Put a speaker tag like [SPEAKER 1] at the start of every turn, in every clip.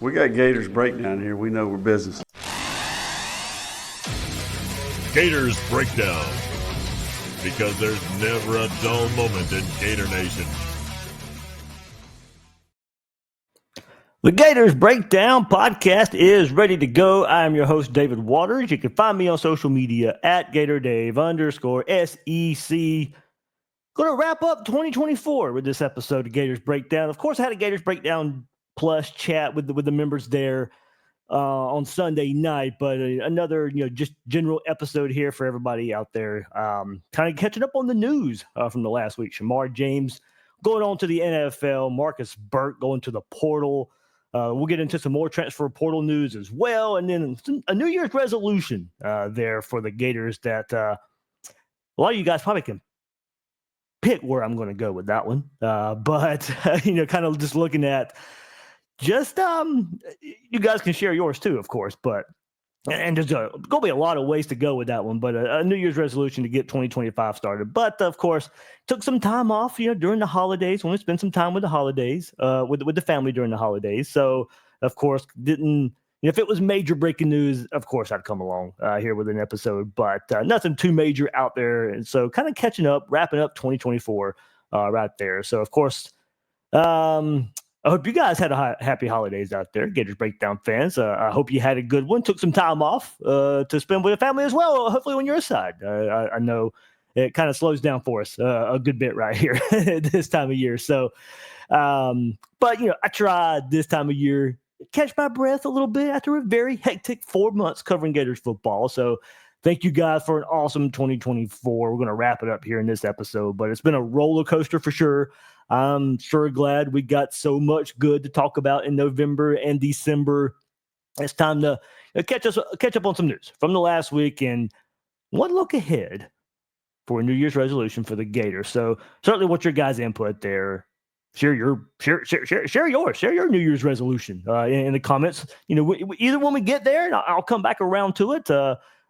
[SPEAKER 1] We got Gators Breakdown here. We know we're business.
[SPEAKER 2] Gators Breakdown, because there's never a dull moment in Gator Nation.
[SPEAKER 3] The Gators Breakdown podcast is ready to go. I am your host, David Waters. You can find me on social media at GatorDave_SEC. Going to wrap up 2024 with this episode of Gators Breakdown. Of course, I had a Gators Breakdown Plus chat with the members there on Sunday night, but another just general episode here for everybody out there. Kind of catching up on the news from the last week. Shamar James going on to the NFL. Marcus Burke going to the portal. We'll get into some more transfer portal news as well, and then a New Year's resolution there for the Gators that a lot of you guys probably can pick where I'm going to go with that one. But kind of just looking at just you guys can share yours too, of course. But and there's going to be a lot of ways to go with that one. But a New Year's resolution to get 2025 started. But of course, took some time off, during the holidays. Want to spend some time with the holidays, with the family during the holidays. So of course, didn't. If it was major breaking news, of course I'd come along here with an episode. But nothing too major out there, and so kind of catching up, wrapping up 2024 right there. So of course. I hope you guys had a happy holidays out there, Gators Breakdown fans. I hope you had a good one. Took some time off to spend with the family as well, hopefully on your side. I know it kind of slows down for us a good bit right here this time of year. So, but, I tried this time of year, catch my breath a little bit after a very hectic 4 months covering Gators football. So thank you guys for an awesome 2024. We're going to wrap it up here in this episode, but it's been a roller coaster for sure. I'm sure glad we got so much good to talk about in November and December. It's time to catch up on some news from the last week and one look ahead for a New Year's resolution for the Gators. So certainly, what's your guys' input there? Share your New Year's resolution in the comments. Either when we get there, and I'll come back around to it.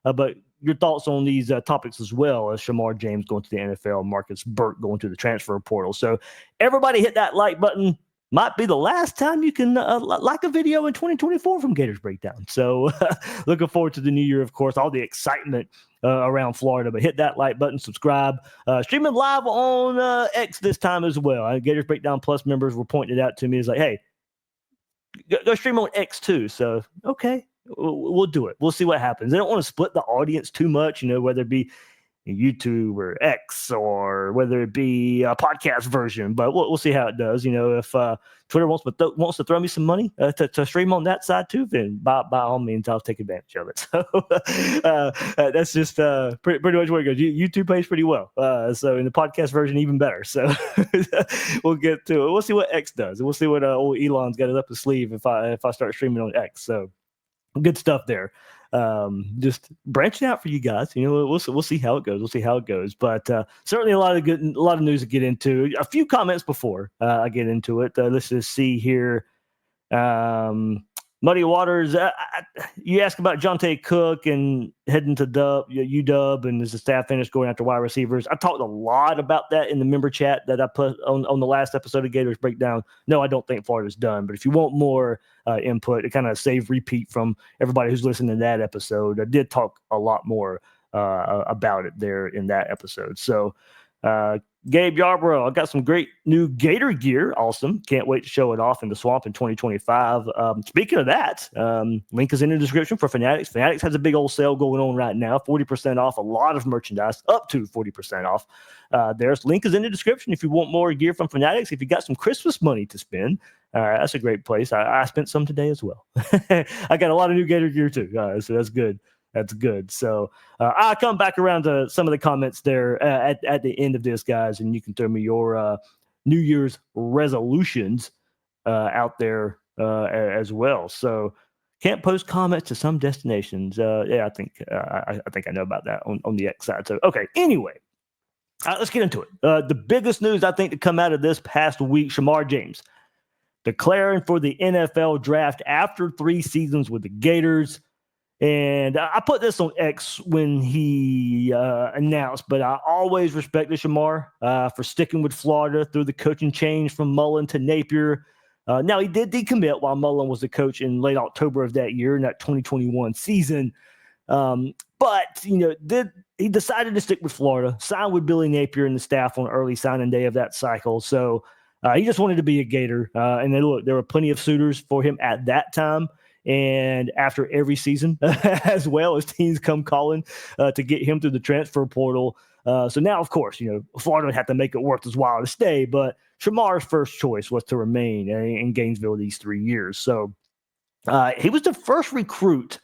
[SPEAKER 3] But your thoughts on these topics as well, as Shamar James going to the NFL, Marcus Burke going to the transfer portal. So everybody hit that like button. Might be the last time you can like a video in 2024 from Gators Breakdown. So looking forward to the new year, of course, all the excitement around Florida. But hit that like button, subscribe. Streaming live on X this time as well. Gators Breakdown Plus members were pointing it out to me. It's like, hey, go stream on X too. So, okay. We'll do it. We'll see what happens. They don't want to split the audience too much, whether it be YouTube or X or whether it be a podcast version. But we'll see how it does. If Twitter wants to throw me some money to stream on that side too, then by all means, I'll take advantage of it. So that's just pretty much where it goes. YouTube pays pretty well. So in the podcast version, even better. So we'll get to it. We'll see what X does. And we'll see what old Elon's got it up his sleeve if I start streaming on X. So good stuff there. Just branching out for you guys. We'll see how it goes. But certainly a lot of news to get into. A few comments before I get into it. Let's just see here. Muddy Waters, you asked about Jonte Cook and heading to UW, and is the staff finished going after wide receivers? I talked a lot about that in the member chat that I put on the last episode of Gators Breakdown. No, I don't think Florida's done, but if you want more input to kind of save repeat from everybody who's listening to that episode, I did talk a lot more about it there in that episode. So, Gabe Yarborough, I got some great new Gator gear. Awesome. Can't wait to show it off in the swamp in 2025. Speaking of that, link is in the description for Fanatics. Fanatics has a big old sale going on right now, 40% off a lot of merchandise, up to 40% off. There's link is in the description if you want more gear from Fanatics. If you got some Christmas money to spend, that's a great place. I spent some today as well. I got a lot of new Gator gear too, so that's good. That's good. So I'll come back around to some of the comments there at the end of this, guys, and you can throw me your New Year's resolutions out there as well. So can't post comments to some destinations. I think I know about that on the X side. So okay. Anyway, let's get into it. The biggest news I think to come out of this past week: Shamar James declaring for the NFL draft after 3 seasons with the Gators. And I put this on X when he announced, but I always respected Shamar for sticking with Florida through the coaching change from Mullen to Napier. Now, he did decommit while Mullen was the coach in late October of that year in that 2021 season. But, he decided to stick with Florida, signed with Billy Napier and the staff on early signing day of that cycle. So he just wanted to be a Gator. And then, look, there were plenty of suitors for him at that time. And after every season, as well as teams come calling to get him through the transfer portal. So now, of course, Florida would have to make it worth his while to stay. But Shamar's first choice was to remain in Gainesville these 3 years. So he was the first recruit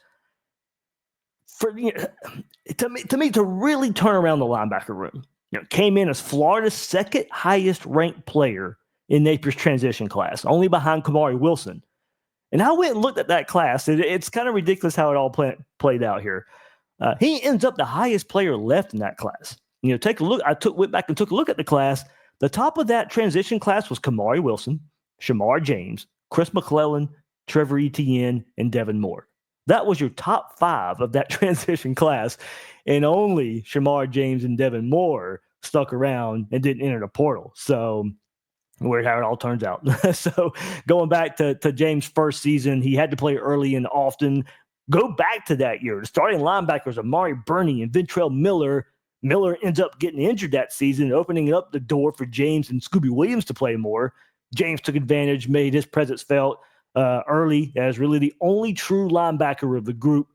[SPEAKER 3] for to me to really turn around the linebacker room. Came in as Florida's second highest ranked player in Napier's transition class, only behind Kamari Wilson. And I went and looked at that class. It's kind of ridiculous how it all played out here. He ends up the highest player left in that class. Take a look. Went back and took a look at the class. The top of that transition class was Kamari Wilson, Shamar James, Chris McClellan, Trevor Etienne, and Devin Moore. That was your top 5 of that transition class. And only Shamar James and Devin Moore stuck around and didn't enter the portal. So weird how it all turns out. So going back to James' first season, he had to play early and often. Go back to that year. The starting linebackers are Amari Burney and Ventrell Miller. Miller ends up getting injured that season, opening up the door for James and Scooby Williams to play more. James took advantage, made his presence felt early as really the only true linebacker of the group.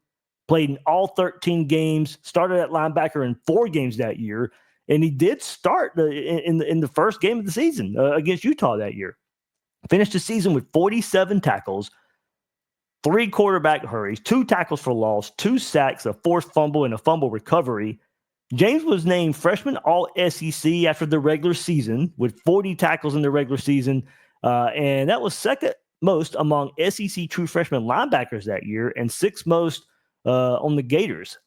[SPEAKER 3] Played in all 13 games, started at linebacker in 4 games that year. And he did start in the first game of the season against Utah that year. Finished the season with 47 tackles, 3 quarterback hurries, 2 tackles for loss, 2 sacks, a forced fumble, and a fumble recovery. James was named freshman All-SEC after the regular season with 40 tackles in the regular season. And that was second most among SEC true freshman linebackers that year and 6th most on the Gators.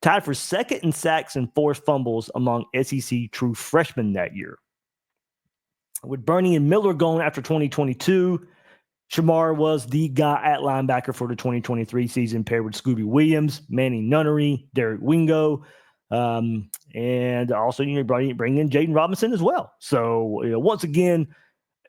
[SPEAKER 3] Tied for second in sacks and forced fumbles among SEC true freshmen that year. With Burney and Miller gone after 2022, Shamar was the guy at linebacker for the 2023 season, paired with Scooby Williams, Manny Nunnery, Derek Wingo, and also bring in Jaden Robinson as well. So once again,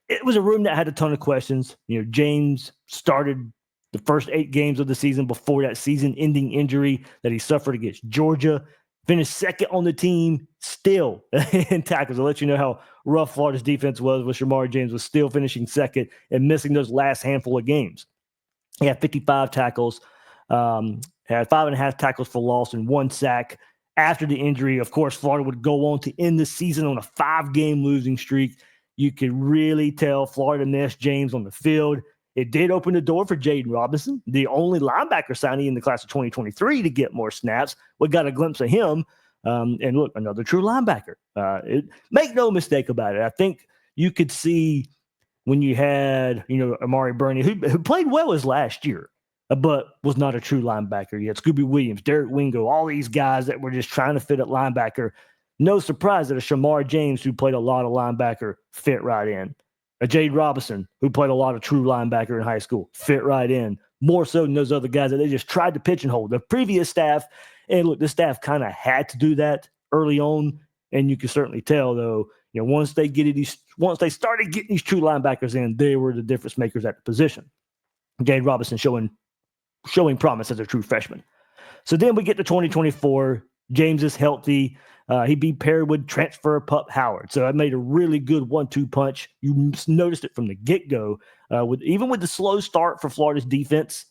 [SPEAKER 3] it was a room that had a ton of questions. James started the first 8 games of the season before that season-ending injury that he suffered against Georgia. Finished second on the team, still in tackles. I'll let you know how rough Florida's defense was with Shamar James was still finishing second and missing those last handful of games. He had 55 tackles, had 5.5 tackles for loss and 1 sack. After the injury, of course, Florida would go on to end the season on a 5-game losing streak. You could really tell Florida missed James on the field. It did open the door for Jaden Robinson, the only linebacker signing in the class of 2023 to get more snaps. We got a glimpse of him. And look, another true linebacker. Make no mistake about it. I think you could see when you had, Amari Burney, who played well his last year, but was not a true linebacker. You had Scooby Williams, Derek Wingo, all these guys that were just trying to fit at linebacker. No surprise that a Shamar James, who played a lot of linebacker, fit right in. A Jade Robinson, who played a lot of true linebacker in high school, fit right in. More so than those other guys that they just tried to pigeonhole. The previous staff, and look, the staff kind of had to do that early on, and you can certainly tell, though, once they started getting these true linebackers in, they were the difference makers at the position. Jade Robinson showing promise as a true freshman. So then we get to 2024. James is healthy. He'd be paired with transfer Pup Howard. So I made a really good 1-2 punch. You noticed it from the get-go. Even with the slow start for Florida's defense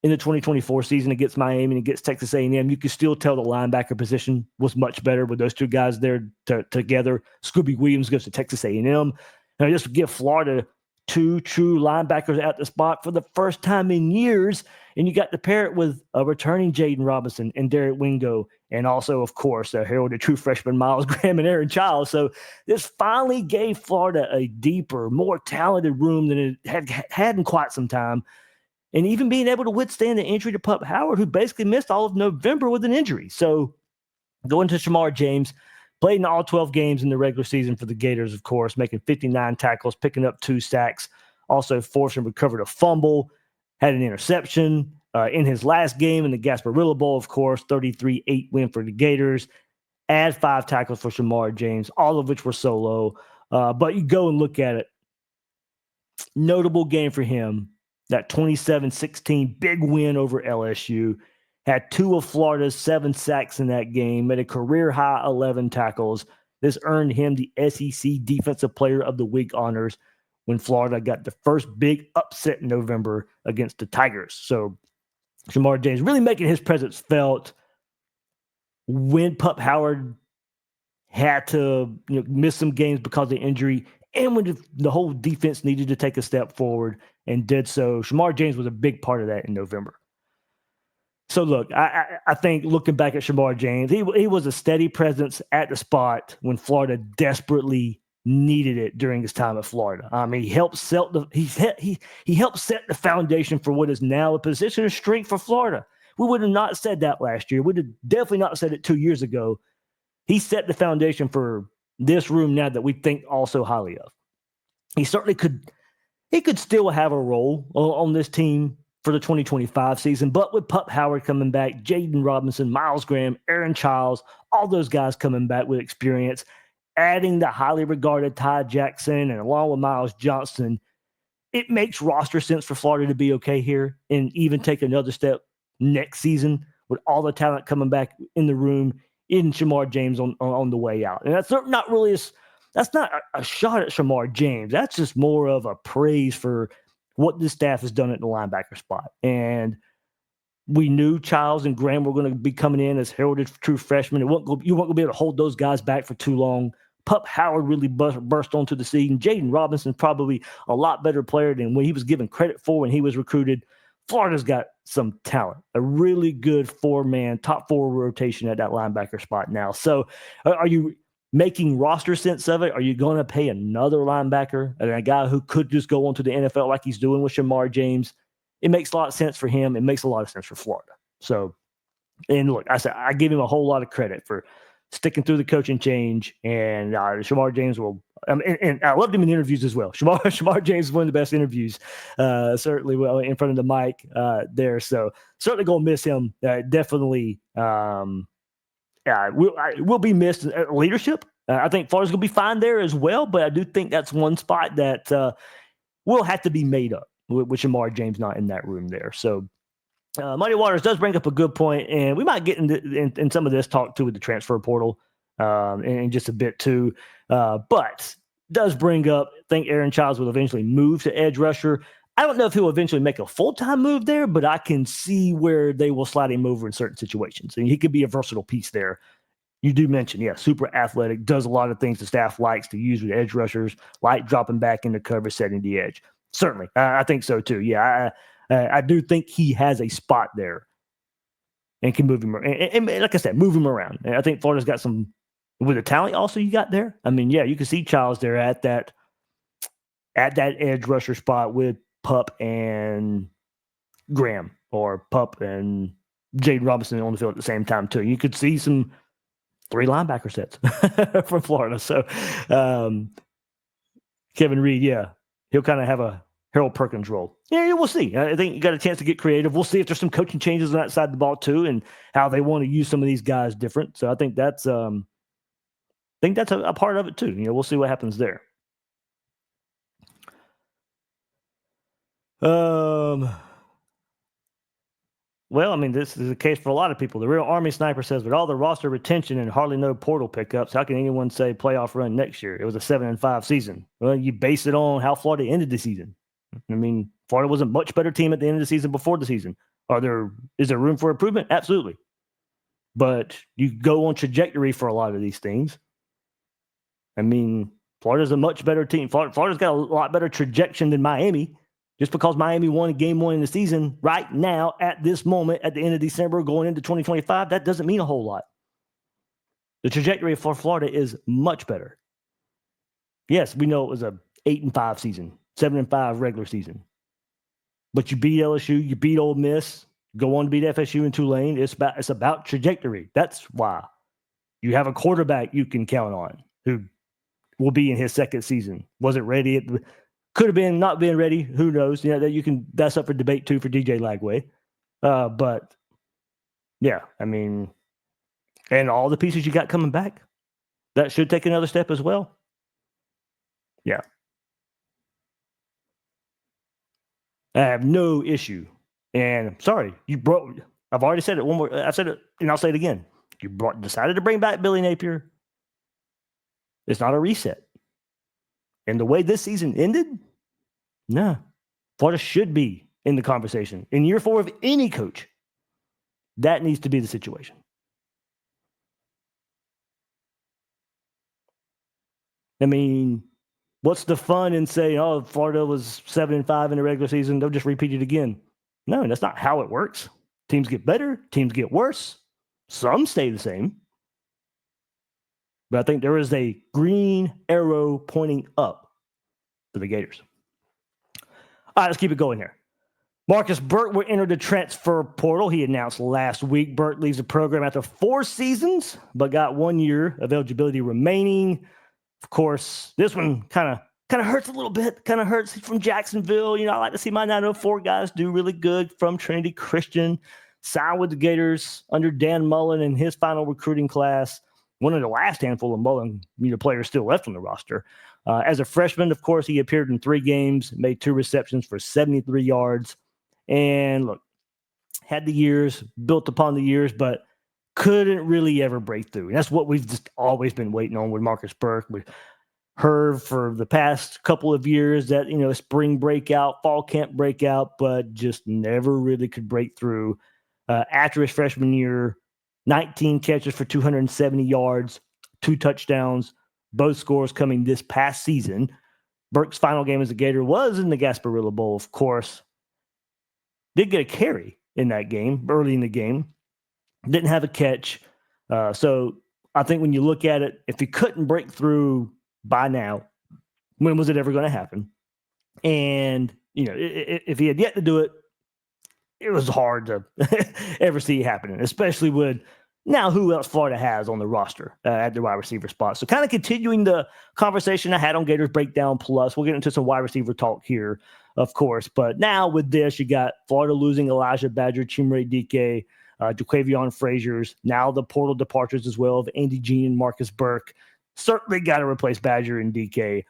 [SPEAKER 3] in the 2024 season against Miami and against Texas A&M, you could still tell the linebacker position was much better with those 2 guys there together. Scooby Williams goes to Texas A&M. And I just give Florida 2 true linebackers at the spot for the first time in years. And you got to pair it with a returning Jaden Robinson and Derek Wingo. And also, of course, a heralded true freshman Miles Graham and Aaron Childs. So this finally gave Florida a deeper, more talented room than it had in quite some time. And even being able to withstand the injury to Pup Howard, who basically missed all of November with an injury. So going to Shamar James, played in all 12 games in the regular season for the Gators, of course, making 59 tackles, picking up 2 sacks, also forced and recovered a fumble, had an interception. In his last game in the Gasparilla Bowl, of course, 33-8 win for the Gators. Add 5 tackles for Shamar James, all of which were solo. But you go and look at it. notable game for him, that 27-16 big win over LSU. Had 2 of Florida's 7 sacks in that game, made a career-high 11 tackles. This earned him the SEC Defensive Player of the Week honors when Florida got the first big upset in November against the Tigers. So Shamar James really making his presence felt when Pup Howard had to miss some games because of injury, and when the whole defense needed to take a step forward and did so. Shamar James was a big part of that in November. So look, I think looking back at Shamar James, he was a steady presence at the spot when Florida desperately needed it during his time at Florida. He helped set he helped set the foundation for what is now a position of strength for Florida. We would have not said that last year. We'd have definitely not said it 2 years ago. He set the foundation for this room now that we think also highly of. He certainly could. He could still have a role on this team for the 2025 season, but with Pup Howard coming back, Jaden Robinson, Miles Graham, Aaron Childs, all those guys coming back with experience, adding the highly regarded Ty Jackson and along with Miles Johnson, it makes roster sense for Florida to be okay here and even take another step next season with all the talent coming back in the room, in Shamar James on the way out. And that's not really that's not a shot at Shamar James. That's just more of a praise for what this staff has done at the linebacker spot. And we knew Childs and Graham were going to be coming in as heralded true freshmen. You weren't going to be able to hold those guys back for too long. Pup Howard really burst onto the scene. Jaden Robinson probably a lot better player than when he was given credit for when he was recruited. Florida's got some talent, a really good top 4 rotation at that linebacker spot now. So are you making roster sense of it? Are you going to pay another linebacker and a guy who could just go on to the NFL like he's doing with Shamar James? It makes a lot of sense for him. It makes a lot of sense for Florida. So, and look, I give him a whole lot of credit for sticking through the coaching change, and Shamar James will. And I loved him in interviews as well. Shamar James is one of the best interviews, certainly in front of the mic there. So certainly going to miss him. Definitely will be missed. Leadership. I think Florida's going to be fine there as well, but I do think that's one spot that will have to be made up with Shamar James not in that room there. So Muddy Waters does bring up a good point, and we might get in some of this talk too with the transfer portal in just a bit too. But does bring up, I think Aaron Childs will eventually move to edge rusher. I don't know if he'll eventually make a full-time move there, but I can see where they will slide him over in certain situations. And he could be a versatile piece there. You do mention, super athletic, does a lot of things the staff likes to use with edge rushers, like dropping back into cover, setting the edge. Certainly. I think so too. Yeah, I do think he has a spot there and can move him around. And like I said, move him around. And I think Florida's got some, with the talent also you got there. You can see Childs there at that edge rusher spot with Pup and Graham, or Pup and Jaden Robinson on the field at the same time too. You could see some 3 linebacker sets from Florida. So Kevin Reed, he'll kind of have a Harold Perkins role. Yeah, we'll see. I think you got a chance to get creative. We'll see if there's some coaching changes on that side of the ball too, and how they want to use some of these guys different. So I think that's a part of it too. We'll see what happens there. Well, this is the case for a lot of people. The real Army Sniper says, with all the roster retention and hardly no portal pickups, how can anyone say playoff run next year? It was a 7-5 season. Well, you base it on how Florida ended the season. Florida was a much better team at the end of the season before the season. Is there room for improvement? Absolutely. But you go on trajectory for a lot of these things. Florida's a much better team. Florida's got a lot better trajectory than Miami. Just because Miami won game 1 in the season right now, at this moment, at the end of December, going into 2025, that doesn't mean a whole lot. The trajectory for Florida is much better. Yes, we know it was a 8-5 season, 7-5 regular season. But you beat LSU, you beat Ole Miss, go on to beat FSU and Tulane. It's about trajectory. That's why you have a quarterback you can count on who will be in his second season. Wasn't ready could have been not being ready. Who knows? That's up for debate too for DJ Lagway. But yeah, and all the pieces you got coming back, that should take another step as well. Yeah. I have no issue. And I'm sorry, I've already said it one more. I've said it, and I'll say it again. You decided to bring back Billy Napier. It's not a reset. And the way this season ended, nah, Florida should be in the conversation. In year 4 of any coach, that needs to be the situation. I mean, what's the fun in saying, oh, Florida was 7-5 in the regular season, they'll just repeat it again? No, that's not how it works. Teams get better, teams get worse. Some stay the same. But I think there is a green arrow pointing up for the Gators. All right, let's keep it going here. Marcus Burke will enter the transfer portal. He announced last week Burke leaves the program after 4 seasons, but got 1 year of eligibility remaining. Of course, this one kind of hurts a little bit. Kind of hurts from Jacksonville. I like to see my 904 guys do really good from Trinity Christian. Signed with the Gators under Dan Mullen in his final recruiting class. One of the last handful of Mullen players still left on the roster. As a freshman, of course, he appeared in 3 games, made 2 receptions for 73 yards. And look, had the years, built upon the years, but couldn't really ever break through. And that's what we've just always been waiting on with Marcus Burke. We heard for the past couple of years that, spring breakout, fall camp breakout, but just never really could break through. After his freshman year, 19 catches for 270 yards, 2 touchdowns, both scores coming this past season. Burke's final game as a Gator was in the Gasparilla Bowl, of course. Did get a carry in that game, early in the game. Didn't have a catch. So I think when you look at it, if he couldn't break through by now, when was it ever going to happen? And, if he had yet to do it, it was hard to ever see it happening, especially with now who else Florida has on the roster at the wide receiver spot. So kind of continuing the conversation I had on Gators Breakdown Plus. We'll get into some wide receiver talk here, of course. But now with this, you got Florida losing Elijah Badger, Chimere Dike, Jaquavion Frazier's, now the portal departures as well of Andy Jean and Marcus Burke. Certainly got to replace Badger and Dike.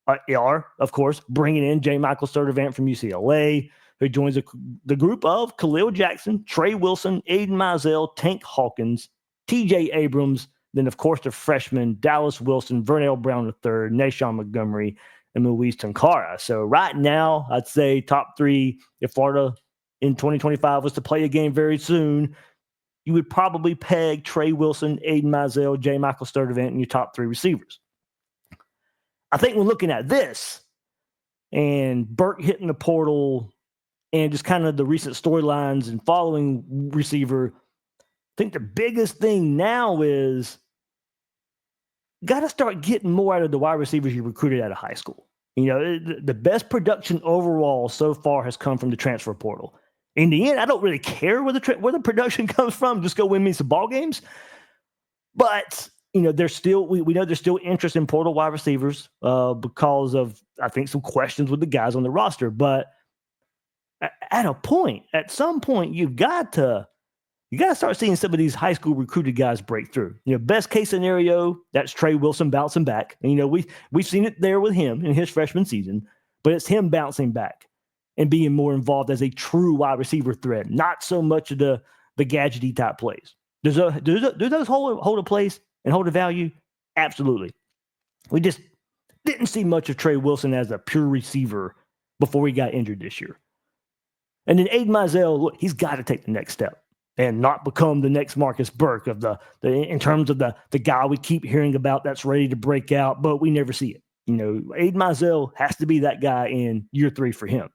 [SPEAKER 3] AR, of course, bringing in J. Michael Sturdivant from UCLA, who joins the group of Khalil Jackson, Trey Wilson, Aiden Mizell, Tank Hawkins, TJ Abrams, then, of course, the freshmen Dallas Wilson, Vernell Brown III, Nashawn Montgomery, and Luis Tonkara. So right now, I'd say top 3, if Florida in 2025 was to play a game very soon, you would probably peg Trey Wilson, Aiden Mizell, J. Michael Sturdivant in your top 3 receivers. I think when looking at this and Burke hitting the portal and just kind of the recent storylines and following receiver, I think the biggest thing now is got to start getting more out of the wide receivers you recruited out of high school. The best production overall so far has come from the transfer portal. In the end, I don't really care where the production comes from. Just go win me some ball games. But there's still we know there's still interest in portal wide receivers because of, I think, some questions with the guys on the roster. But at some point, you got to start seeing some of these high school recruited guys break through. Best case scenario, that's Trey Wilson bouncing back. And, we've seen it there with him in his freshman season, but it's him bouncing back and being more involved as a true wide receiver threat, not so much of the gadgety type plays. Do those hold a place and hold a value? Absolutely. We just didn't see much of Trey Wilson as a pure receiver before he got injured this year. And then Aiden Mizell, look, he's got to take the next step and not become the next Marcus Burke in terms of the guy we keep hearing about that's ready to break out, but we never see it. Aiden Mizell has to be that guy in year 3 for him.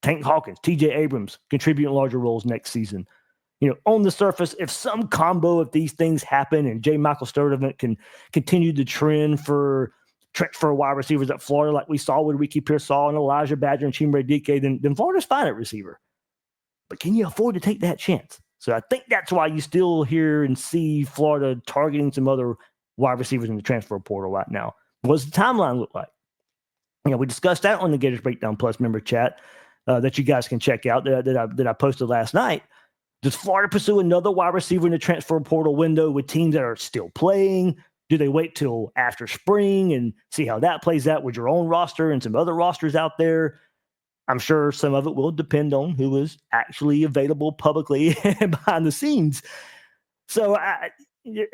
[SPEAKER 3] Tank Hawkins, TJ Abrams contribute in larger roles next season. On the surface, if some combo of these things happen and J. Michael Sturdivant can continue the trend for wide receivers at Florida, like we saw with Ricky Pearsall and Elijah Badger and Chimere Dike, then Florida's fine at receiver. But can you afford to take that chance? So I think that's why you still hear and see Florida targeting some other wide receivers in the transfer portal right now. What does the timeline look like? We discussed that on the Gators Breakdown Plus member chat that you guys can check out that I posted last night. Does Florida pursue another wide receiver in the transfer portal window with teams that are still playing? Do they wait till after spring and see how that plays out with your own roster and some other rosters out there? I'm sure some of it will depend on who is actually available publicly and behind the scenes. So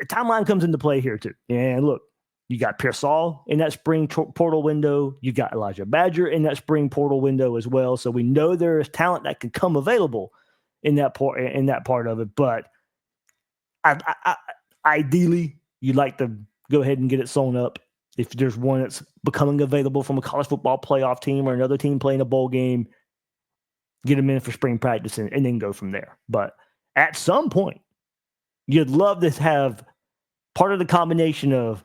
[SPEAKER 3] timeline comes into play here too. And look, you got Pearsall in that spring portal window. You got Elijah Badger in that spring portal window as well. So we know there is talent that can come available in that part of it. But ideally, you'd like to go ahead and get it sewn up. If there's one that's becoming available from a college football playoff team or another team playing a bowl game, get them in for spring practice and then go from there. But at some point, you'd love to have part of the combination of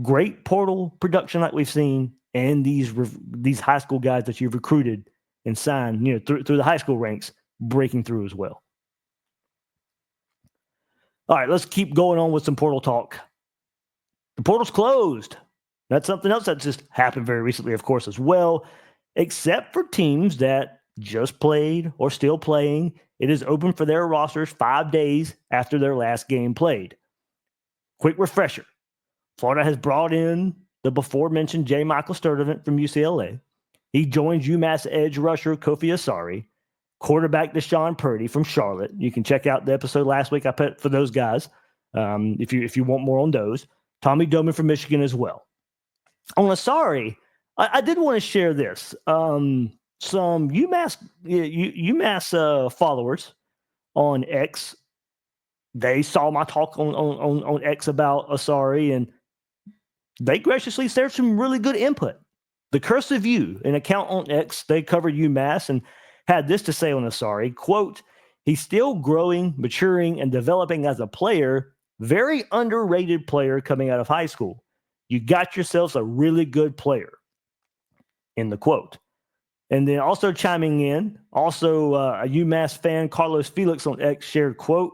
[SPEAKER 3] great portal production like we've seen and these high school guys that you've recruited and signed, through the high school ranks breaking through as well. All right, let's keep going on with some portal talk. The portal's closed. That's something else that just happened very recently, of course, as well, except for teams that just played or still playing. It is open for their rosters 5 days after their last game played. Quick refresher. Florida has brought in the before-mentioned J. Michael Sturdivant from UCLA. He joins UMass edge rusher Kofi Asari, quarterback Deshaun Purdy from Charlotte. You can check out the episode last week I put for those guys if you want more on those. Tommy Doman from Michigan as well. On Asari, I did want to share this. Some UMass followers on X, they saw my talk on X about Asari, and they graciously shared some really good input. The Cursive U, an account on X, they covered UMass and had this to say on Asari, quote, "He's still growing, maturing, and developing as a player. Very underrated player coming out of high school. You got yourselves a really good player." In the quote. And then also chiming in, a UMass fan, Carlos Felix on X shared, quote,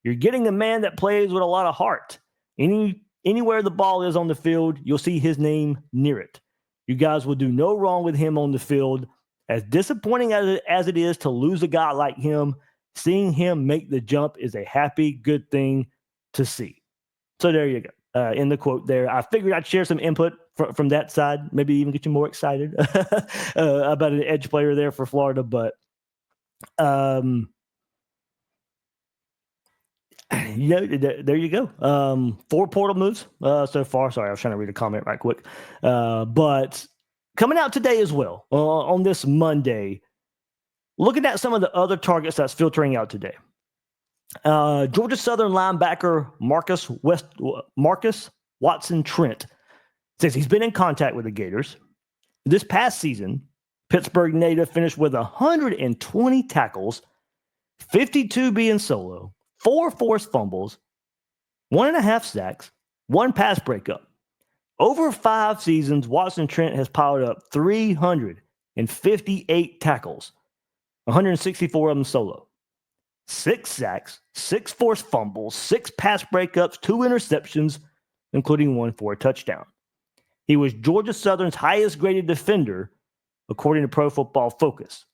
[SPEAKER 3] "You're getting a man that plays with a lot of heart. Anywhere the ball is on the field, you'll see his name near it. You guys will do no wrong with him on the field. As disappointing as it is to lose a guy like him, seeing him make the jump is a happy, good thing to see." So there you go. In the quote there, I figured I'd share some input from that side, maybe even get you more excited about an edge player there for Florida. But there you go. 4 portal moves so far. Sorry, I was trying to read a comment right quick. But coming out today as well, on this Monday, looking at some of the other targets that's filtering out today. Georgia Southern linebacker Marcus Watson Trent says he's been in contact with the Gators. This past season, Pittsburgh native finished with 120 tackles, 52 being solo, 4 forced fumbles, 1.5 sacks, 1 pass breakup. Over 5 seasons, Watson Trent has piled up 358 tackles, 164 of them solo. 6 sacks, 6 forced fumbles, 6 pass breakups, 2 interceptions, including 1 for a touchdown. He was Georgia Southern's highest graded defender, according to Pro Football Focus.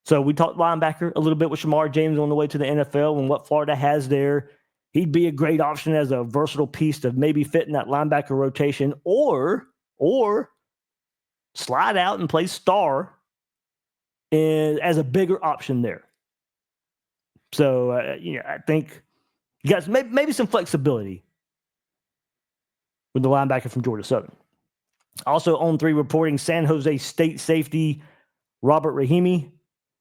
[SPEAKER 3] So we talked linebacker a little bit with Shamar James on the way to the NFL and what Florida has there. He'd be a great option as a versatile piece to maybe fit in that linebacker rotation or slide out and play star as a bigger option there. So, I think you guys maybe some flexibility with the linebacker from Georgia Southern. Also on 3 reporting, San Jose State safety Robert Rahimi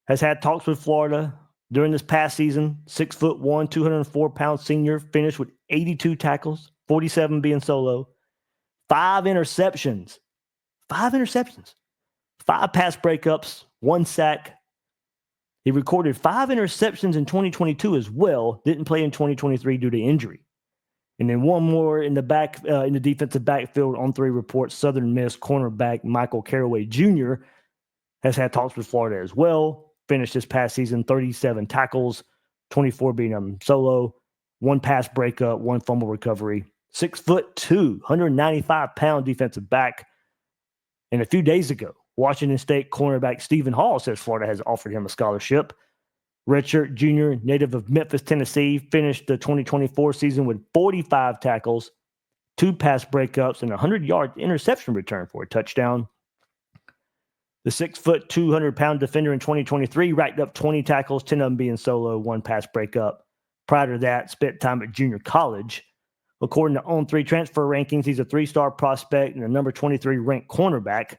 [SPEAKER 3] has had talks with Florida during this past season. 6'1", 204-pound senior, finished with 82 tackles, 47 being solo, 5 interceptions, 5 pass breakups, 1 sack. He recorded 5 interceptions in 2022 as well. Didn't play in 2023 due to injury. And then 1 more in the back in the defensive backfield on 3 reports. Southern Miss cornerback Michael Caraway Jr. has had talks with Florida as well. Finished this past season 37 tackles, 24 being solo, 1 pass breakup, 1 fumble recovery. 6'2", 195-pound defensive back. And a few days ago, Washington State cornerback Stephen Hall says Florida has offered him a scholarship. Redshirt junior, native of Memphis, Tennessee, finished the 2024 season with 45 tackles, 2 pass breakups, and a 100-yard interception return for a touchdown. The 6-foot, 200-pound defender in 2023 racked up 20 tackles, 10 of them being solo, 1 pass breakup. Prior to that, spent time at junior college. According to On3 transfer rankings, he's a 3-star prospect and a number 23 ranked cornerback.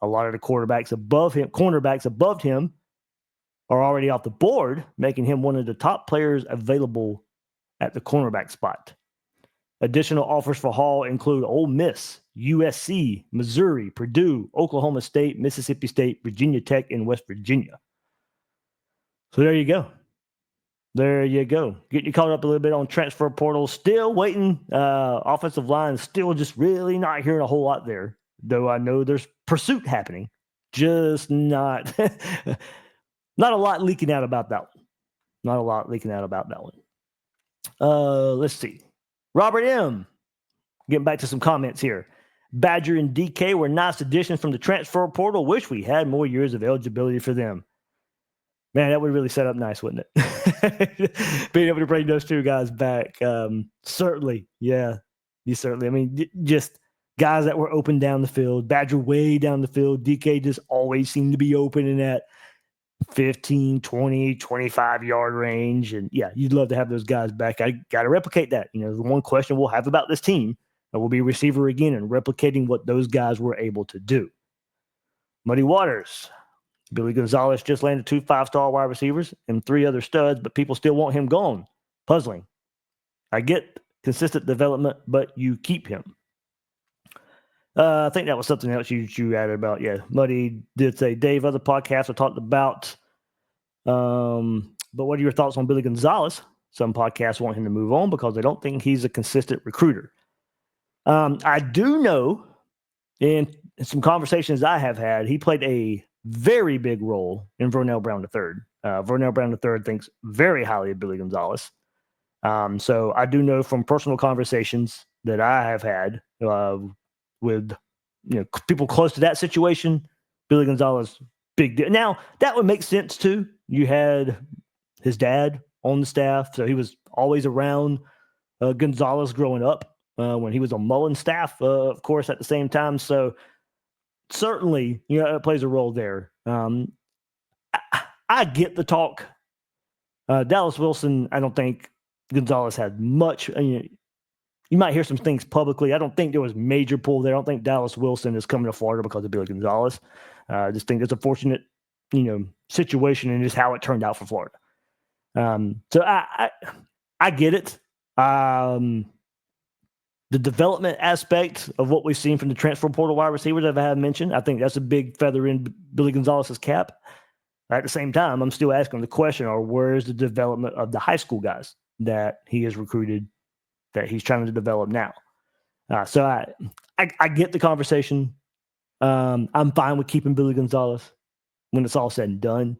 [SPEAKER 3] A lot of the cornerbacks above him are already off the board, making him one of the top players available at the cornerback spot. Additional offers for Hall include Ole Miss, USC, Missouri, Purdue, Oklahoma State, Mississippi State, Virginia Tech, and West Virginia. So there you go. Getting you caught up a little bit on transfer portal. Still waiting. Offensive line still just really not hearing a whole lot there. Though I know there's pursuit happening. Just not not a lot leaking out about that one. Let's see. Robert M. Getting back to some comments here. Badger and DK were nice additions from the transfer portal. Wish we had more years of eligibility for them. Man, that would really set up nice, wouldn't it? Being able to bring those 2 guys back. Certainly. Yeah. I mean, just guys that were open down the field. Badger way down the field. DK just always seemed to be open in that 15, 20, 25-yard range. And, yeah, you'd love to have those guys back. I got to replicate that. The one question we'll have about this team, and we'll be receiver again and replicating what those guys were able to do. Muddy Waters. Billy Gonzalez just landed 2 5-star wide receivers and 3 other studs, but people still want him gone. Puzzling. I get consistent development, but you keep him. I think that was something else you added about. Yeah, Muddy did say, Dave, other podcasts I talked about. But what are your thoughts on Billy Gonzalez? Some podcasts want him to move on because they don't think he's a consistent recruiter. I do know in some conversations I have had, he played a very big role in Vernell Brown III. Vernell Brown III thinks very highly of Billy Gonzalez. So I do know from personal conversations that I have had with people close to that situation, Billy Gonzalez, big deal. Now, that would make sense too. You had his dad on the staff, so he was always around Gonzalez growing up when he was on Mullen's staff, of course, at the same time. So certainly, it plays a role there. I get the talk. Dallas Wilson, I don't think Gonzalez had much. You might hear some things publicly. I don't think there was major pull there. I don't think Dallas Wilson is coming to Florida because of Billy Gonzalez. I just think it's a fortunate, situation and just how it turned out for Florida. So I get it. The development aspect of what we've seen from the transfer portal wide receivers that I have mentioned, I think that's a big feather in Billy Gonzalez's cap. At the same time, I'm still asking the question, where's the development of the high school guys that he has recruited, that he's trying to develop now? So I get the conversation. I'm fine with keeping Billy Gonzalez when it's all said and done.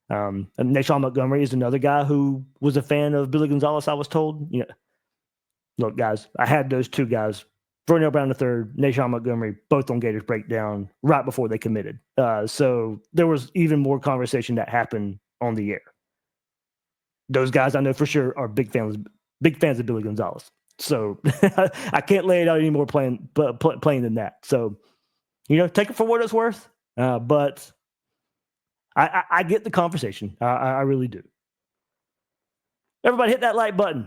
[SPEAKER 3] And Nashawn Montgomery is another guy who was a fan of Billy Gonzalez, I was told. Look, guys, I had those 2 guys, Vernell Brown III, Nashawn Montgomery, both on Gators Breakdown right before they committed. So there was even more conversation that happened on the air. Those guys I know for sure are big fans of Billy Gonzalez. So I can't lay it out any more plain than that. So, take it for what it's worth. But I get the conversation. I really do. Everybody hit that like button.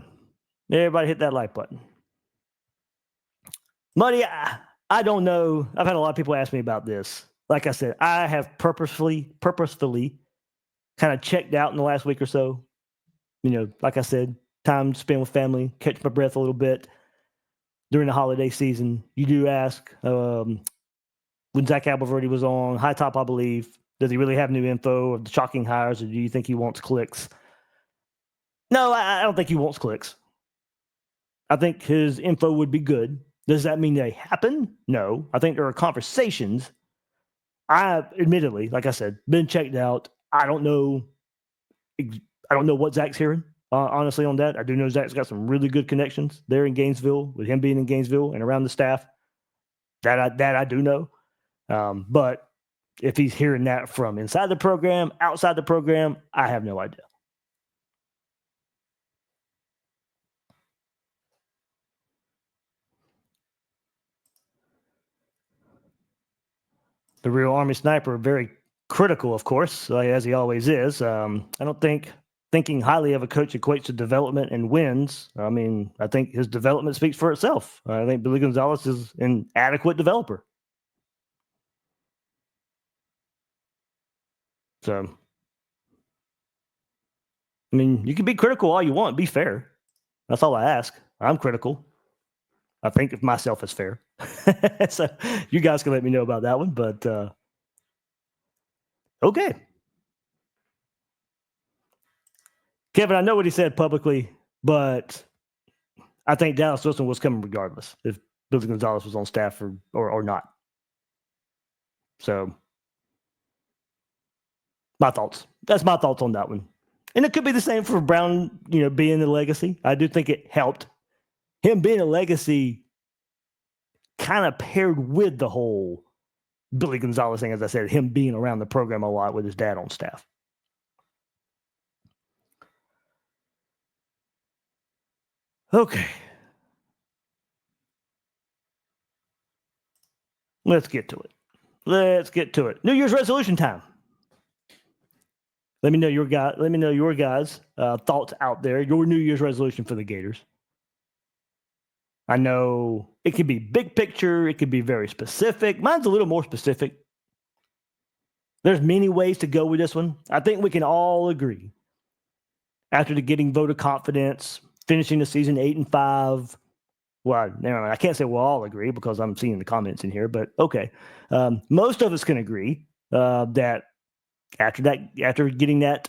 [SPEAKER 3] Muddy, I don't know. I've had a lot of people ask me about this. Like I said, I have purposefully kind of checked out in the last week or so. Like I said, time to spend with family, catch my breath a little bit during the holiday season. You do ask, when Zach Aberverdi was on High Top, I believe, does he really have new info of the shocking hires, or do you think he wants clicks? No, I don't think he wants clicks. I think his info would be good. Does that mean they happen? No. I think there are conversations. I admittedly, like I said, been checked out. I don't know what Zach's hearing, honestly, on that. I do know Zach's got some really good connections there in Gainesville, with him being in Gainesville and around the staff. That I do know. But if he's hearing that from inside the program, outside the program, I have no idea. the real Army sniper, very critical, of course, as he always is. I don't think thinking highly of a coach equates to development and wins. I mean, I think his development speaks for itself. I think Billy Gonzalez is an adequate developer. So, I mean, you can be critical all you want. Be fair. That's all I ask. I'm critical. I think of myself as fair. So you guys can let me know about that one. But okay. Kevin, I know what he said publicly, but I think Dallas Wilson was coming regardless if Billy Gonzalez was on staff or not. So my thoughts. That's my thoughts on that one. And it could be the same for Brown, being the legacy. I do think it helped. Him being a legacy kind of paired with the whole Billy Gonzalez thing, as I said, him being around the program a lot with his dad on staff. Okay. Let's get to it. New Year's resolution time. Let me know your guys' thoughts out there. Your New Year's resolution for the Gators. I know it could be big picture. It could be very specific. Mine's a little more specific. There's many ways to go with this one. I think we can all agree. After the getting vote of confidence, finishing the season 8-5. Well, never mind. I can't say we'll all agree because I'm seeing the comments in here, but okay. Most of us can agree that after getting that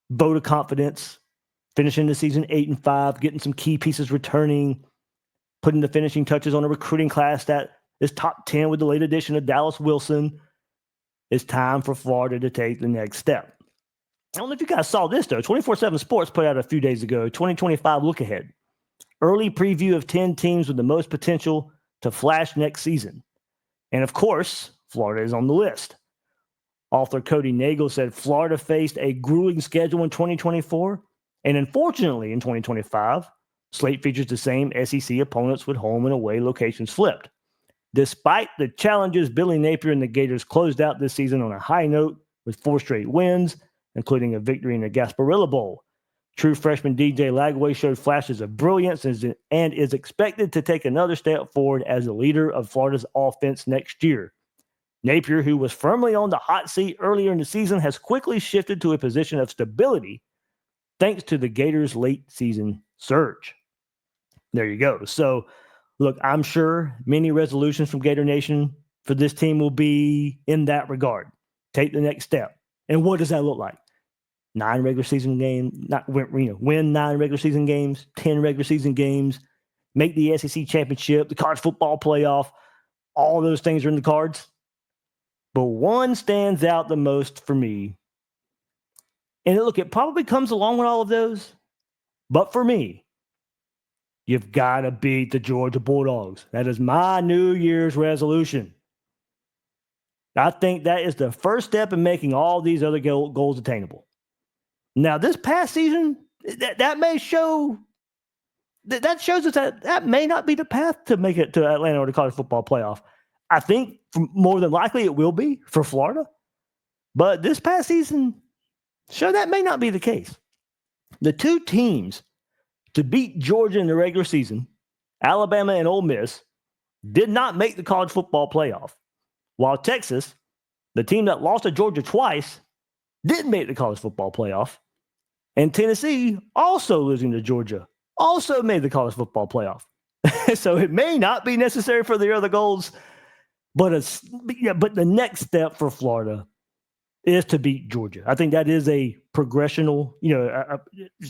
[SPEAKER 3] vote of confidence, finishing the season 8-5, getting some key pieces returning, putting the finishing touches on a recruiting class that is top 10 with the late addition of Dallas Wilson, it's time for Florida to take the next step. I don't know if you guys saw this, though. 24/7 Sports put out a few days ago, 2025 look ahead. Early preview of 10 teams with the most potential to flash next season. And of course, Florida is on the list. Author Cody Nagel said Florida faced a grueling schedule in 2024, and unfortunately in 2025, slate features the same SEC opponents with home and away locations flipped. Despite the challenges, Billy Napier and the Gators closed out this season on a high note with 4 straight wins, including a victory in the Gasparilla Bowl. True freshman DJ Lagway showed flashes of brilliance and is expected to take another step forward as the leader of Florida's offense next year. Napier, who was firmly on the hot seat earlier in the season, has quickly shifted to a position of stability thanks to the Gators' late season surge. There you go. So, look, I'm sure many resolutions from Gator Nation for this team will be in that regard. Take the next step. And what does that look like? 9 regular season games, win 9 regular season games, 10 regular season games, make the SEC championship, the college football playoff. All those things are in the cards. But one stands out the most for me. And look, it probably comes along with all of those. But for me, you've got to beat the Georgia Bulldogs. That is my New Year's resolution. I think that is the first step in making all these other goals attainable. Now, this past season, that may show that shows us that may not be the path to make it to Atlanta or the college football playoff. I think more than likely it will be for Florida. But this past season, sure, that may not be the case. The 2 teams to beat Georgia in the regular season, Alabama and Ole Miss, did not make the college football playoff. While Texas, the team that lost to Georgia twice, did make the college football playoff. And Tennessee, also losing to Georgia, also made the college football playoff. So it may not be necessary for the other goals, but the next step for Florida is to beat Georgia. I think that is a progressional,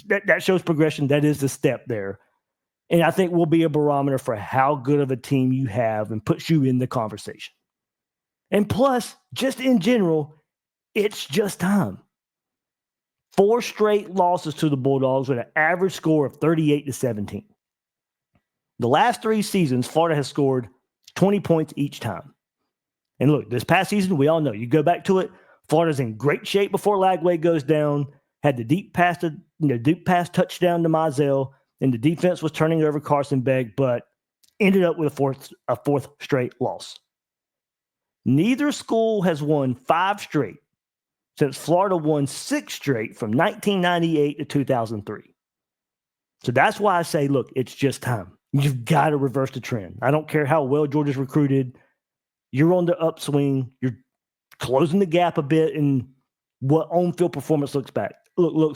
[SPEAKER 3] that shows progression. That is the step there. And I think will be a barometer for how good of a team you have and puts you in the conversation. And plus, just in general, it's just time. 4 straight losses to the Bulldogs with an average score of 38-17. The last 3 seasons, Florida has scored 20 points each time. And look, this past season, we all know, you go back to it, Florida's in great shape before Lagway goes down, had the deep pass touchdown to Mizell, and the defense was turning over Carson Beck, but ended up with a fourth straight loss. Neither school has won 5 straight since Florida won 6 straight from 1998 to 2003. So that's why I say, look, it's just time. You've got to reverse the trend. I don't care how well Georgia's recruited. You're on the upswing. You're closing the gap a bit in what on-field performance looks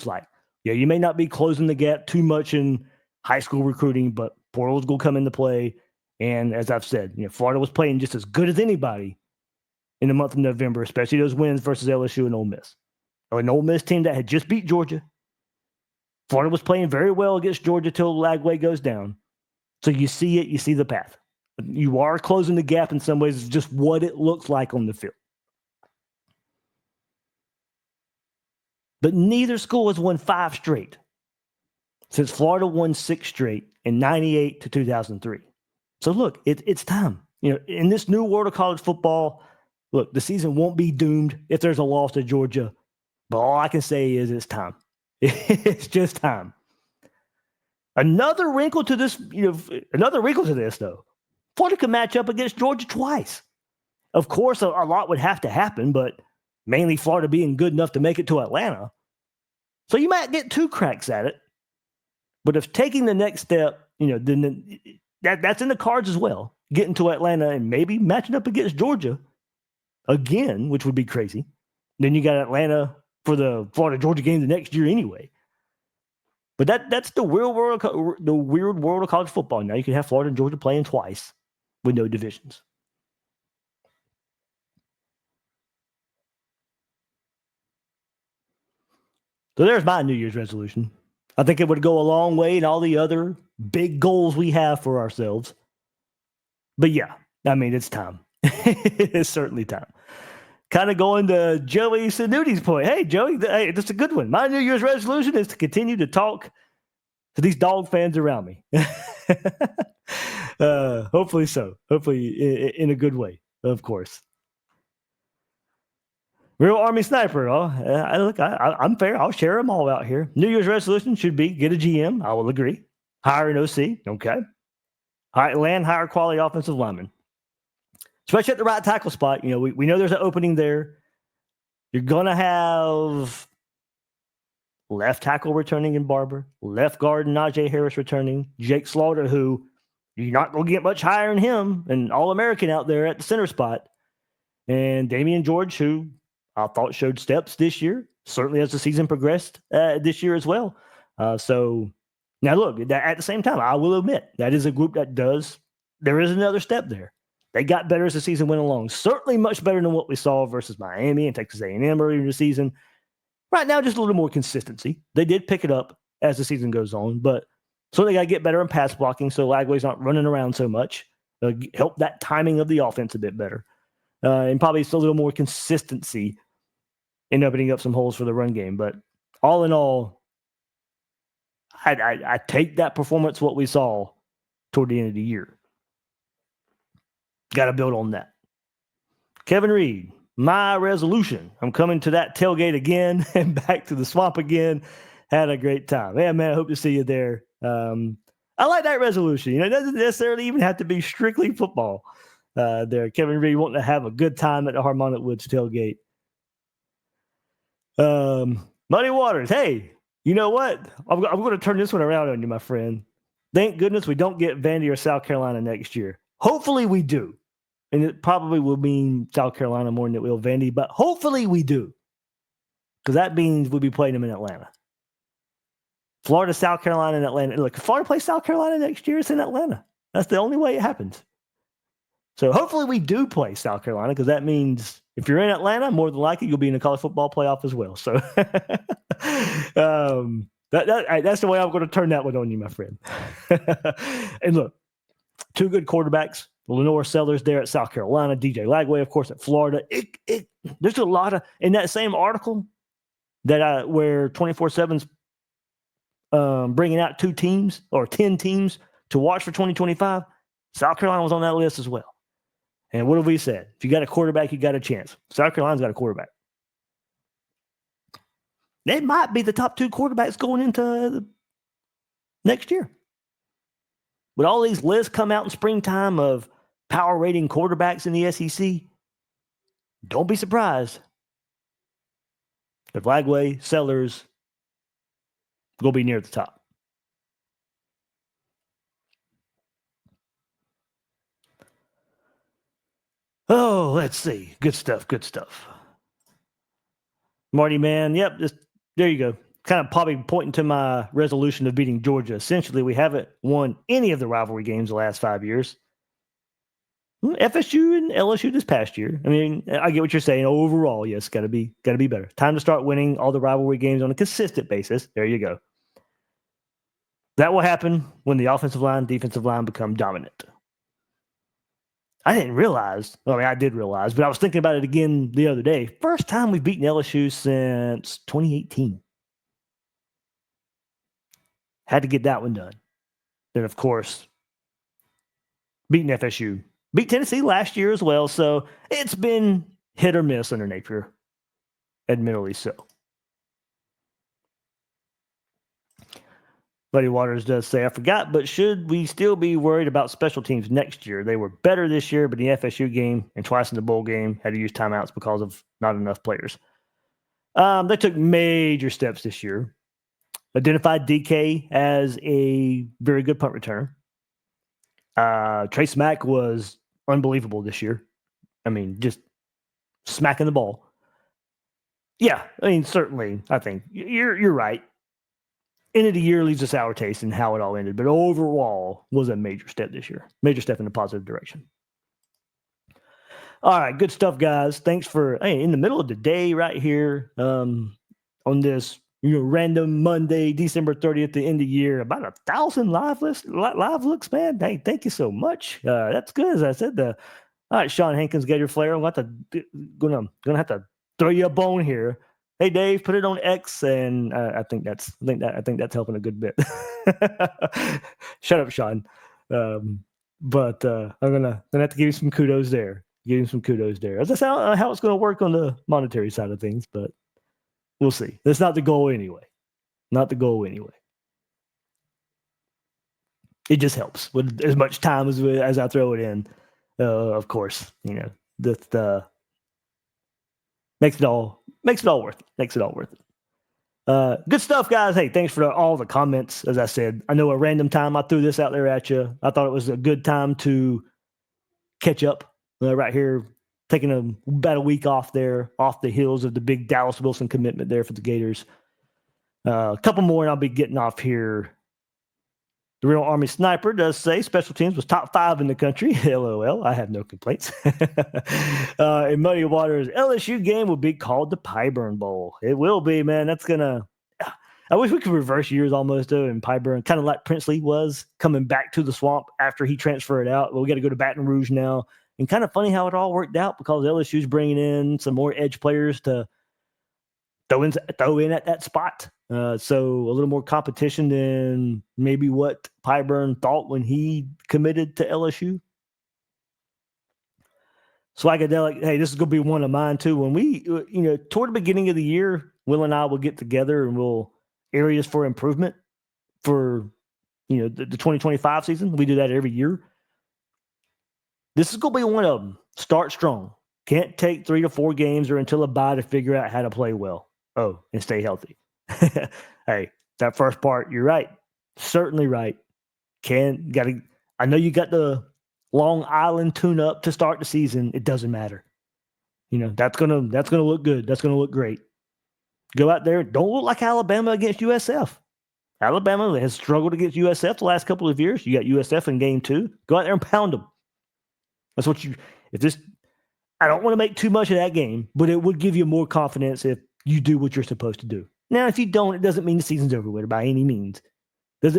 [SPEAKER 3] like. Yeah, you may not be closing the gap too much in high school recruiting, but portal's going to come into play. And as I've said, Florida was playing just as good as anybody in the month of November, especially those wins versus LSU and Ole Miss. An Ole Miss team that had just beat Georgia. Florida was playing very well against Georgia till Lagway goes down. So you see it, you see the path. You are closing the gap in some ways. It's just what it looks like on the field. But neither school has won 5 straight since Florida won 6 straight in 98 to 2003. So look, it's time. In this new world of college football, look, the season won't be doomed if there's a loss to Georgia. But all I can say is it's time. It's just time. Another wrinkle to this, though. Florida could match up against Georgia twice. Of course, a lot would have to happen, but mainly Florida being good enough to make it to Atlanta. So you might get 2 cracks at it. But if taking the next step, then that's in the cards as well. Getting to Atlanta and maybe matching up against Georgia again, which would be crazy. Then you got Atlanta for the Florida-Georgia game the next year anyway. But that's the weird world of college football. Now you can have Florida and Georgia playing twice with no divisions. So there's my New Year's resolution. I think it would go a long way in all the other big goals we have for ourselves. But yeah, I mean, it's time. It's certainly time. Kind of going to Joey Sanuti's point. Hey, Joey, that's a good one. My New Year's resolution is to continue to talk to these dog fans around me. Hopefully so. Hopefully in a good way, of course. Real Army Sniper. I'm fair. I'll share them all out here. New Year's resolution should be get a GM. I will agree. Hire an OC. Okay. Hire quality offensive linemen. Especially at the right tackle spot. We know there's an opening there. You're going to have left tackle returning in Barber, left guard Najee Harris returning, Jake Slaughter, who you're not going to get much higher than him, an All-American out there at the center spot, and Damian George, who I thought showed steps this year, certainly as the season progressed this year as well. So now look, at the same time, I will admit that is a group there is another step there. They got better as the season went along. Certainly much better than what we saw versus Miami and Texas A&M earlier in the season. Right now, just a little more consistency. They did pick it up as the season goes on, but so they got to get better in pass blocking so Lagway's not running around so much. Help that timing of the offense a bit better. And probably still a little more consistency in opening up some holes for the run game. But all in all, I take that performance, what we saw toward the end of the year. Got to build on that. Kevin Reed, my resolution. I'm coming to that tailgate again and back to the swamp again. Had a great time. Yeah, man, I hope to see you there. I like that resolution. It doesn't necessarily even have to be strictly football there. Kevin Reed wanting to have a good time at the Harmonic Woods tailgate. Muddy Waters, hey, you know what? I'm going to turn this one around on you, my friend. Thank goodness we don't get Vandy or South Carolina next year. Hopefully we do. And it probably will mean South Carolina more than it will Vandy, but hopefully we do. Because that means we'll be playing them in Atlanta. Florida, South Carolina, and Atlanta. Look, if Florida plays South Carolina next year, it's in Atlanta. That's the only way it happens. So hopefully we do play South Carolina, because that means if you're in Atlanta, more than likely you'll be in the college football playoff as well. So that's the way I'm going to turn that one on you, my friend. And look, 2 good quarterbacks. Lenore Sellers there at South Carolina, DJ Lagway, of course, at Florida. There's a lot of, in that same article that where 24/7's bringing out 2 teams or 10 teams to watch for 2025, South Carolina was on that list as well. And what have we said? If you got a quarterback, you got a chance. South Carolina's got a quarterback. They might be the top 2 quarterbacks going into next year. With all these lists come out in springtime of power rating quarterbacks in the SEC, don't be surprised if Lagway, Sellers will be near the top. Oh, let's see. Good stuff. Good stuff. Marty, man. Yep. There you go. Kind of probably pointing to my resolution of beating Georgia. Essentially, we haven't won any of the rivalry games the last 5 years. FSU and LSU this past year. I mean, I get what you're saying. Overall, yes, got to be better. Time to start winning all the rivalry games on a consistent basis. There you go. That will happen when the offensive line, defensive line become dominant. I didn't realize. I mean, I did realize, but I was thinking about it again the other day. First time we've beaten LSU since 2018. Had to get that one done. Then, of course, beating FSU. Beat Tennessee last year as well, so it's been hit or miss under Napier. Admittedly so. Buddy Waters does say, I forgot, but should we still be worried about special teams next year? They were better this year, but in the FSU game and twice in the bowl game had to use timeouts because of not enough players. They took major steps this year. Identified DK as a very good punt returner. Trace Mack was unbelievable this year. I mean, just smacking the ball. Yeah, I mean, certainly, I think you're right. End of the year leaves a sour taste in how it all ended, but overall was a major step this year. Major step in a positive direction. All right, good stuff, guys. Thanks for in the middle of the day right here on this random Monday, December 30th, the end of the year. About 1,000 live looks, man. Hey, thank you so much. That's good. As I said, all right, Sean Hankins, Gator Flair. I'm gonna have to throw you a bone here. Hey Dave, put it on X, and I think that's helping a good bit. Shut up, Sean. But I'm gonna have to give you some kudos there. That's how it's gonna work on the monetary side of things, but we'll see. That's not the goal anyway. It just helps with as much time as I throw it in. Of course, that makes it all worth it. Good stuff, guys. Hey, thanks for all the comments. As I said, I know a random time I threw this out there at you. I thought it was a good time to catch up right here, taking about a week off there, off the heels of the big Dallas Wilson commitment there for the Gators. A couple more, and I'll be getting off here. The Real Army Sniper does say special teams was top 5 in the country. LOL. I have no complaints. In Muddy Waters, LSU game will be called the Pyburn Bowl. It will be, man. That's going to – I wish we could reverse years almost, though, in Pyburn, kind of like Princely was coming back to the swamp after he transferred out. Well, we got to go to Baton Rouge now. And kind of funny how it all worked out because LSU's bringing in some more edge players to throw in at that spot. So a little more competition than maybe what Pyburn thought when he committed to LSU. Swagadelic, hey, this is going to be one of mine too. When we, toward the beginning of the year, Will and I will get together and we'll areas for improvement for, the 2025 season. We do that every year. This is going to be one of them. Start strong. Can't take 3 to 4 games or until a bye to figure out how to play well. Oh, and stay healthy. Hey, that first part, you're right. Certainly right. I know you got the Long Island tune-up to start the season. It doesn't matter. That's gonna look good. That's gonna look great. Go out there. Don't look like Alabama against USF. Alabama has struggled against USF the last couple of years. You got USF in game 2. Go out there and pound them. That's what I don't want to make too much of that game, but it would give you more confidence if you do what you're supposed to do. Now, if you don't, it doesn't mean the season's over with by any means. It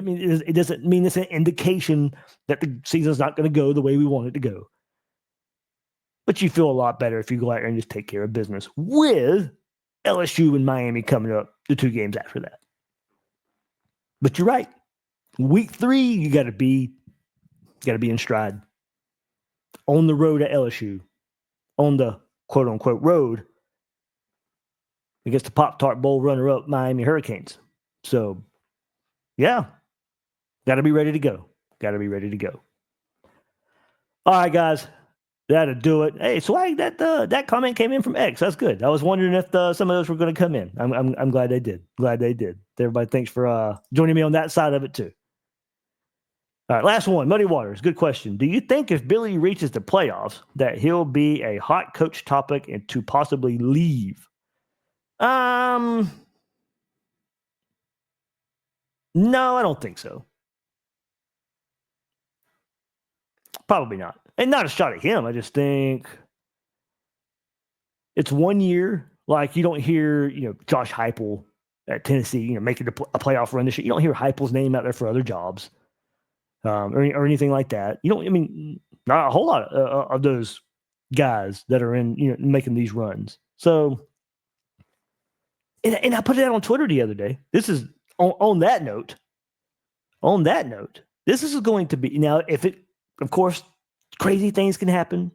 [SPEAKER 3] doesn't mean it's an indication that the season's not going to go the way we want it to go. But you feel a lot better if you go out there and just take care of business with LSU and Miami coming up the 2 games after that. But you're right. Week 3, you got to be in stride. On the road at LSU. On the quote-unquote road against the Pop-Tart Bowl runner-up Miami Hurricanes. So, yeah, got to be ready to go. All right, guys, That'll do it. Hey, Swag, that comment came in from X. That's good. I was wondering if some of those were going to come in. I'm glad they did. Glad they did. Everybody, thanks for joining me on that side of it too. All right, last one. Muddy Waters. Good question. Do you think if Billy reaches the playoffs that he'll be a hot coach topic and to possibly leave? No, I don't think so. Probably not. And not a shot at him. I just think it's 1 year. Like, you don't hear, Josh Heupel at Tennessee, making a playoff run this year. You don't hear Heupel's name out there for other jobs or anything like that. Not a whole lot of those guys that are in, making these runs. So, and I put it out on Twitter the other day. This is on that note. On that note, this is going to be now. If it, of course, crazy things can happen,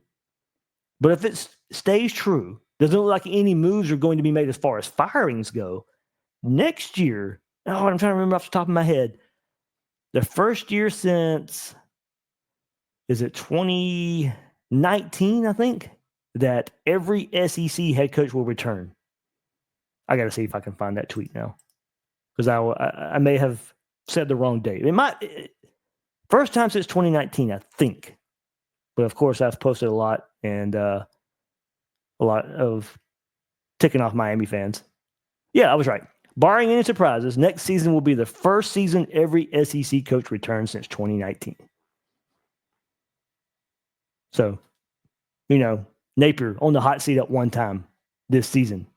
[SPEAKER 3] but if it stays true, doesn't look like any moves are going to be made as far as firings go. Next year, I'm trying to remember off the top of my head, the first year since, is it 2019, I think, that every SEC head coach will return. I got to see if I can find that tweet now, because I may have said the wrong date. It might, first time since 2019, I think. But of course, I've posted a lot and a lot of ticking off Miami fans. Yeah, I was right. Barring any surprises, next season will be the first season every SEC coach returns since 2019. So, Napier on the hot seat at one time this season.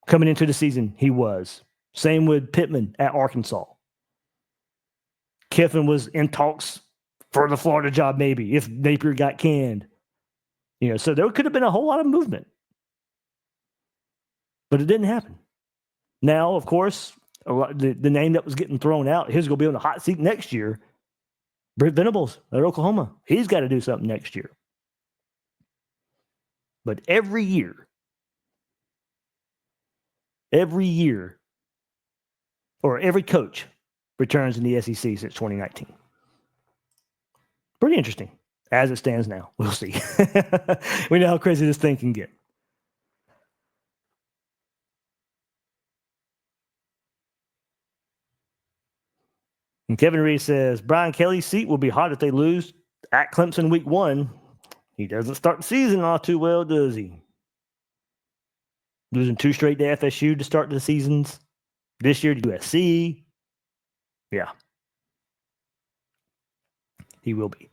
[SPEAKER 3] Coming into the season, he was. Same with Pittman at Arkansas. Kiffin was in talks for the Florida job, maybe, if Napier got canned. So there could have been a whole lot of movement. But it didn't happen. Now, of course, the name that was getting thrown out, he's going to be on the hot seat next year. Brent Venables at Oklahoma. He's got to do something next year. But every year, or every coach returns in the SEC since 2019. Pretty interesting. As it stands now, we'll see. We know how crazy this thing can get. And Kevin Reed says, Brian Kelly's seat will be hot if they lose at Clemson week 1. He doesn't start the season all too well, does he? Losing 2 straight to FSU to start the seasons. This year to USC. Yeah. He will be.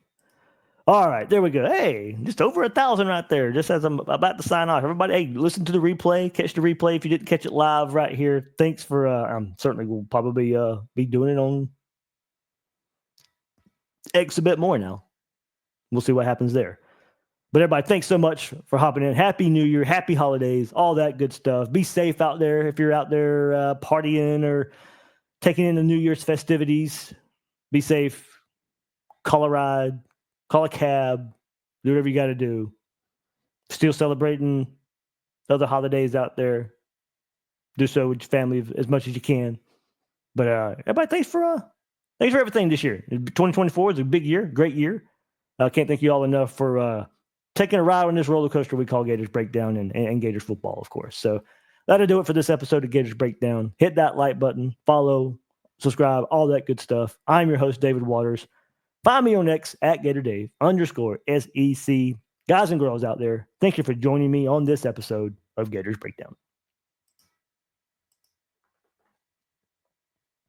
[SPEAKER 3] All right, there we go. Hey, just over 1,000 right there. Just as I'm about to sign off. Everybody, hey, listen to the replay. Catch the replay if you didn't catch it live right here. Thanks for, certainly will probably be doing it on X a bit more now. We'll see what happens there. But everybody, thanks so much for hopping in. Happy New Year, happy holidays, all that good stuff. Be safe out there if you're out there partying or taking in the New Year's festivities. Be safe. Call a ride. Call a cab. Do whatever you got to do. Still celebrating other holidays out there. Do so with your family as much as you can. But everybody, thanks for everything this year. 2024 is a big year, great year. I can't thank you all enough for taking a ride on this roller coaster we call Gators Breakdown and Gators football, of course. So that'll do it for this episode of Gators Breakdown. Hit that like button, follow, subscribe, all that good stuff. I'm your host, David Waters. Find me on X at @GatorDave_SEC. Guys and girls out there, thank you for joining me on this episode of Gators Breakdown.